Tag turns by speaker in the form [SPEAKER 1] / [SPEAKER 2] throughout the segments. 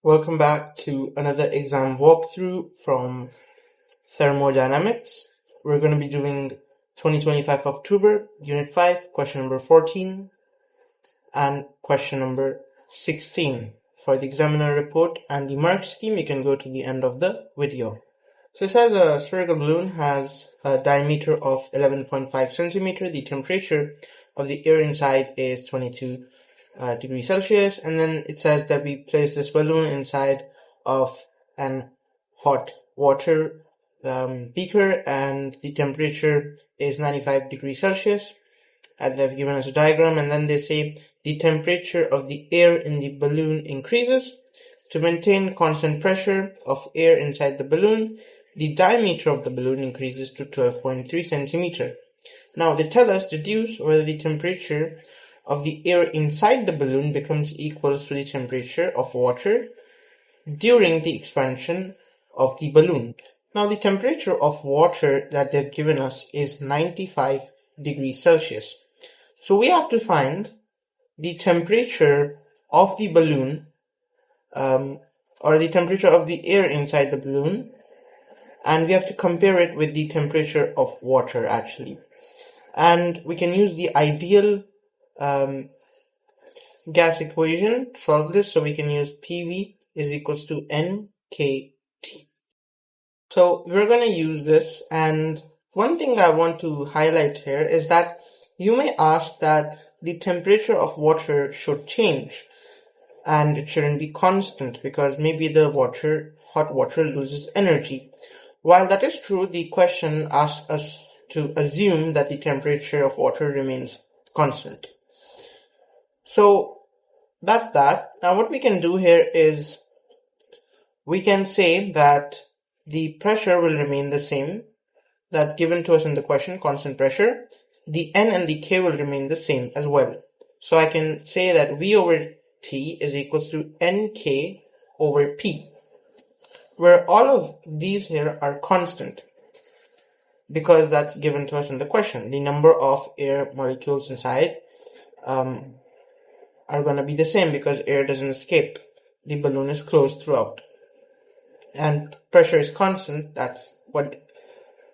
[SPEAKER 1] Welcome back to another exam walkthrough from Thermodynamics. We're going to be doing 2025 October, Unit 5, question number 14 and question number 16. For the examiner report and the mark scheme, you can go to the end of the video. So it says a spherical balloon has a diameter of 11.5 centimeter. The temperature of the air inside is 22 degrees Celsius, and then it says that we place this balloon inside of an hot water beaker, and the temperature is 95 degrees Celsius, and they've given us a diagram, and then they say the temperature of the air in the balloon increases. To maintain constant pressure of air inside the balloon, the diameter of the balloon increases to 12.3 centimeter. Now they tell us deduce whether the temperature of the air inside the balloon becomes equal to the temperature of water during the expansion of the balloon. Now the temperature of water that they've given us is 95 degrees Celsius. So we have to find the temperature of the balloon or the temperature of the air inside the balloon, and we have to compare it with the temperature of water actually. And we can use the ideal gas equation to solve this. So we can use PV is equals to NKT. So we're going to use this, and one thing I want to highlight here is that you may ask that the temperature of water should change and it shouldn't be constant because maybe the hot water loses energy. While that is true, the question asks us to assume that the temperature of water remains constant. So that's that. Now what we can do here is we can say that the pressure will remain the same. That's given to us in the question, constant pressure. The N and the K will remain the same as well. So I can say that V over T is equals to NK over P, where all of these here are constant because that's given to us in the question. The number of air molecules inside are going to be the same because air doesn't escape. The balloon is closed throughout. And pressure is constant. That's what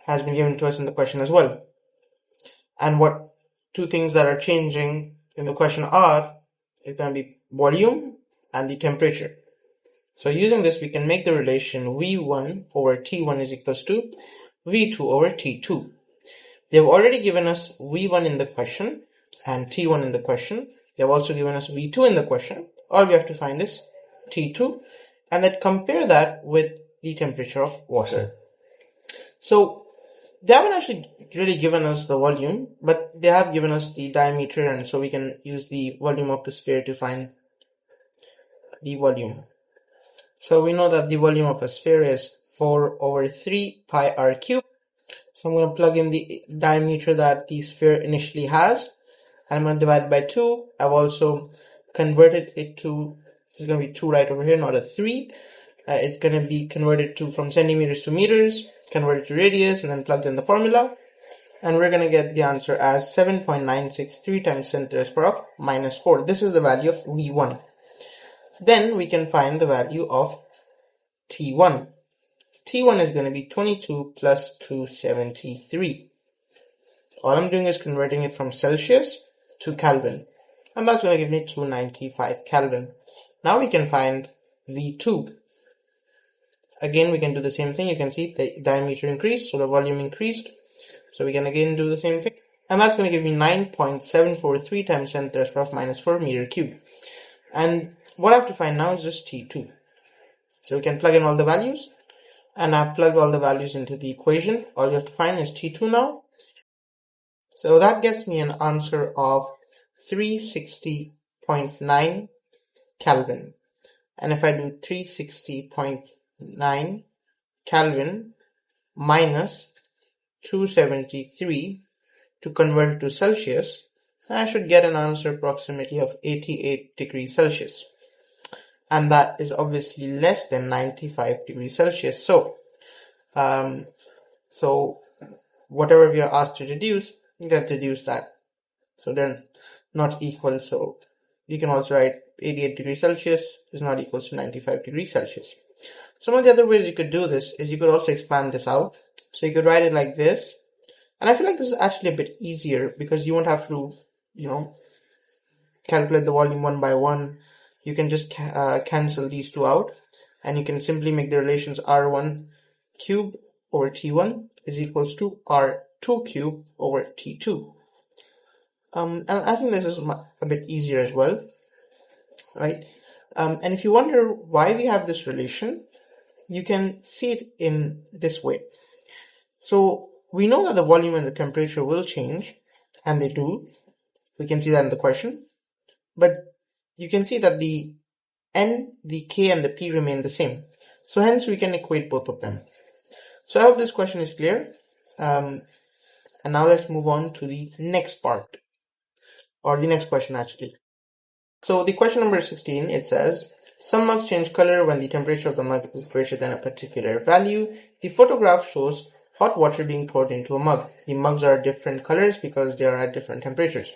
[SPEAKER 1] has been given to us in the question as well. And what two things that are changing in the question are, it's going to be volume and the temperature. So using this, we can make the relation V1 over T1 is equals to V2 over T2. They've already given us V1 in the question and T1 in the question. They've also given us V2 in the question. All we have to find is T2 and then compare that with the temperature of water. So they haven't actually really given us the volume, but they have given us the diameter, and so we can use the volume of the sphere to find the volume. So we know that the volume of a sphere is 4 over 3 pi r cubed. So I'm going to plug in the diameter that the sphere initially has. I'm going to divide by 2. I've also converted it to, this is going to be 2 right over here, not a 3. It's going to be converted to from centimeters to meters, converted to radius, and then plugged in the formula. And we're going to get the answer as 7.963 times 10 to the power of minus 4. This is the value of V1. Then we can find the value of T1. T1 is going to be 22 plus 273. All I'm doing is converting it from Celsius to Kelvin, and that's going to give me 295 Kelvin. Now we can find V2. Again, we can do the same thing. You can see the diameter increased, so the volume increased. So we can again do the same thing, and that's going to give me 9.743 times 10 to the power of minus 4 meter cubed. And what I have to find now is just T2. So we can plug in all the values, and I've plugged all the values into the equation. All you have to find is T2 now. So that gets me an answer of 360.9 Kelvin. And if I do 360.9 Kelvin minus 273 to convert it to Celsius, I should get an answer approximately of 88 degrees Celsius. And that is obviously less than 95 degrees Celsius. So whatever we are asked to deduce, you got to deduce that. So they're not equal. So you can also write 88 degrees Celsius is not equals to 95 degrees Celsius. Some of the other ways you could do this is you could also expand this out. So you could write it like this. And I feel like this is actually a bit easier because you won't have to, calculate the volume one by one. You can just cancel these two out, and you can simply make the relations R1 cube over T1 is equals to R2 cube over T2. And I think this is a bit easier as well, right? And if you wonder why we have this relation, you can see it in this way. So we know that the volume and the temperature will change, and they do. We can see that in the question. But you can see that the N, the K, and the P remain the same. So hence we can equate both of them. So I hope this question is clear. And now let's move on to the next part, or the next question actually. So the question number 16, it says, some mugs change color when the temperature of the mug is greater than a particular value. The photograph shows hot water being poured into a mug. The mugs are different colors because they are at different temperatures.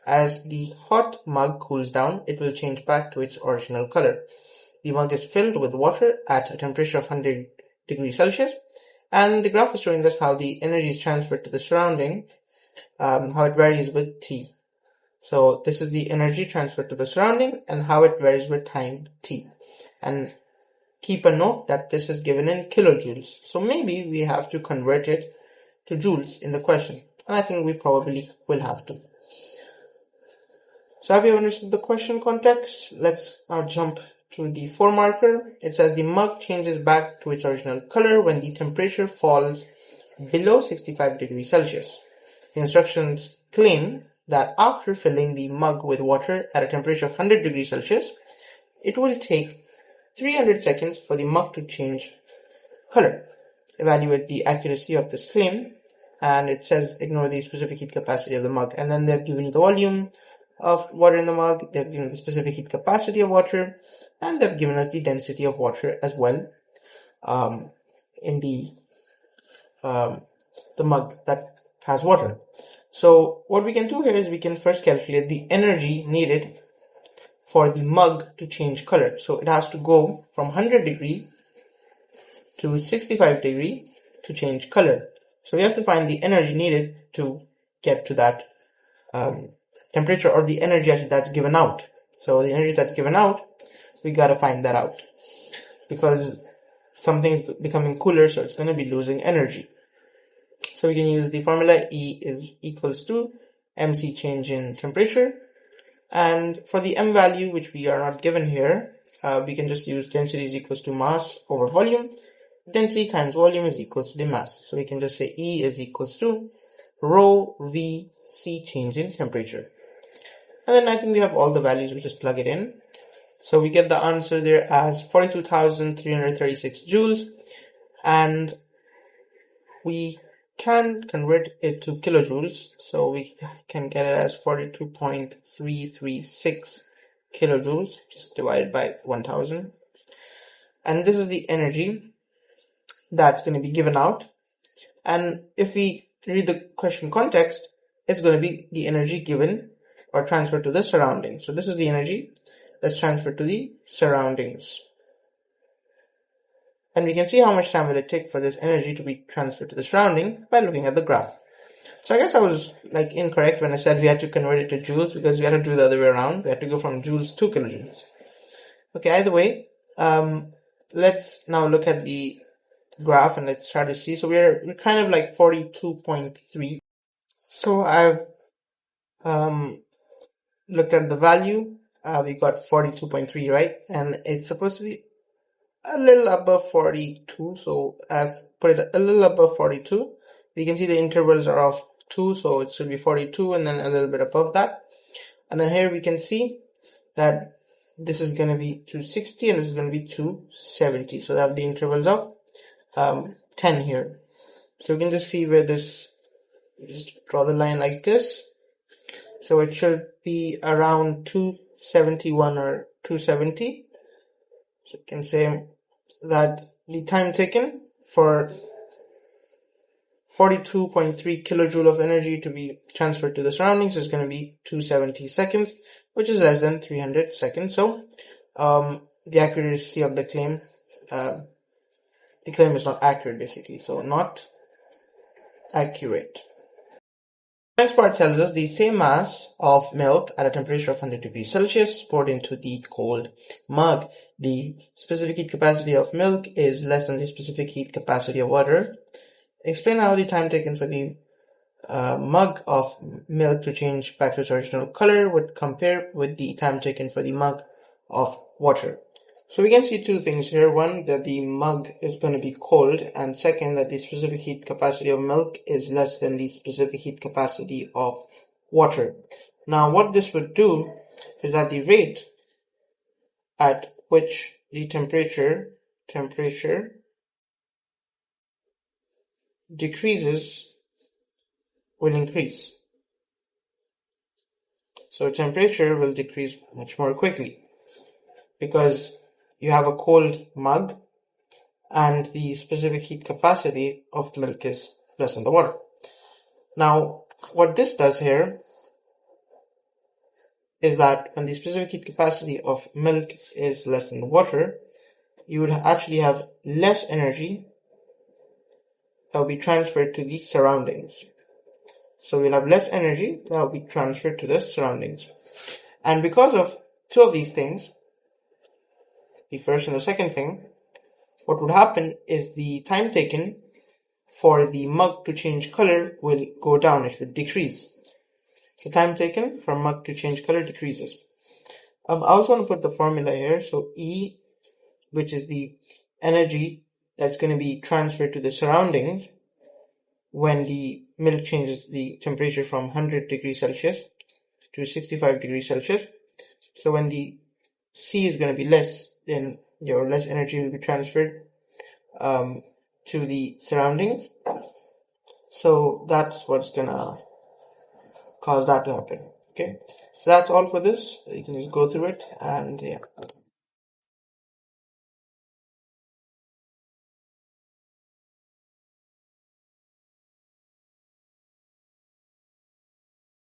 [SPEAKER 1] As the hot mug cools down, it will change back to its original color. The mug is filled with water at a temperature of 100 degrees Celsius, and the graph is showing us how the energy is transferred to the surrounding, how it varies with T. So this is the energy transferred to the surrounding and how it varies with time T. And keep a note that this is given in kilojoules. So maybe we have to convert it to joules in the question. And I think we probably will have to. So have you understood the question context? Let's now jump to the 4 marker. It says the mug changes back to its original color when the temperature falls below 65 degrees Celsius. The instructions claim that after filling the mug with water at a temperature of 100 degrees Celsius, it will take 300 seconds for the mug to change color. Evaluate the accuracy of this claim, and it says ignore the specific heat capacity of the mug. And then they've given you the volume of water in the mug, they've given the specific heat capacity of water, and they've given us the density of water as well in the mug that has water. So what we can do here is we can first calculate the energy needed for the mug to change color. So it has to go from 100 degree to 65 degree to change color. So we have to find the energy needed to get to that temperature, or the energy actually that's given out. So the energy that's given out, we gotta find that out because something's becoming cooler, so it's going to be losing energy. So we can use the formula E is equals to mc change in temperature, and for the m value, which we are not given here, we can just use density is equals to mass over volume. Density times volume is equals to the mass. So we can just say E is equals to rho v c change in temperature. And then I think we have all the values, we just plug it in. So we get the answer there as 42,336 joules, and we can convert it to kilojoules. So we can get it as 42.336 kilojoules, just divided by 1000. And this is the energy that's going to be given out. And if we read the question context, it's going to be the energy given or transferred to the surroundings. So this is the energy that's transferred to the surroundings. And we can see how much time will it take for this energy to be transferred to the surrounding by looking at the graph. So I guess I was incorrect when I said we had to convert it to joules, because we had to do the other way around. We had to go from joules to kilojoules. Okay, either way, let's now look at the graph and let's try to see. So we're kind of like 42.3. So I've looked at the value. We got 42.3, right? And it's supposed to be a little above 42. So I've put it a little above 42. We can see the intervals are of 2, so it should be 42 and then a little bit above that. And then here we can see that this is going to be 260 and this is going to be 270. So I have the intervals of 10 here. So we can just see where this, just draw the line like this. So it should be around 271 or 270. So you can say that the time taken for 42.3 kilojoule of energy to be transferred to the surroundings is going to be 270 seconds. which is less than 300 seconds. So the accuracy of the claim is not accurate, basically. So not accurate. Next part tells us the same mass of milk at a temperature of 100 degrees Celsius poured into the cold mug. The specific heat capacity of milk is less than the specific heat capacity of water. Explain how the time taken for the mug of milk to change back to its original color would compare with the time taken for the mug of water. So we can see two things here. One, that the mug is going to be cold, and second, that the specific heat capacity of milk is less than the specific heat capacity of water. Now what this would do is that the rate at which the temperature decreases will increase. So temperature will decrease much more quickly because you have a cold mug and the specific heat capacity of milk is less than the water. Now, what this does here is that when the specific heat capacity of milk is less than the water, you would actually have less energy that will be transferred to the surroundings. So we'll have less energy that will be transferred to the surroundings. And because of two of these things, the first and the second thing, what would happen is the time taken for the mug to change color will go down, it will decrease. So time taken for mug to change color decreases. I also want to put the formula here. So E, which is the energy that's going to be transferred to the surroundings when the milk changes the temperature from 100 degrees Celsius to 65 degrees Celsius. So when the C is going to be less, then your less energy will be transferred to the surroundings. So that's what's going to cause that to happen. Okay, so that's all for this. You can just go through it, and yeah.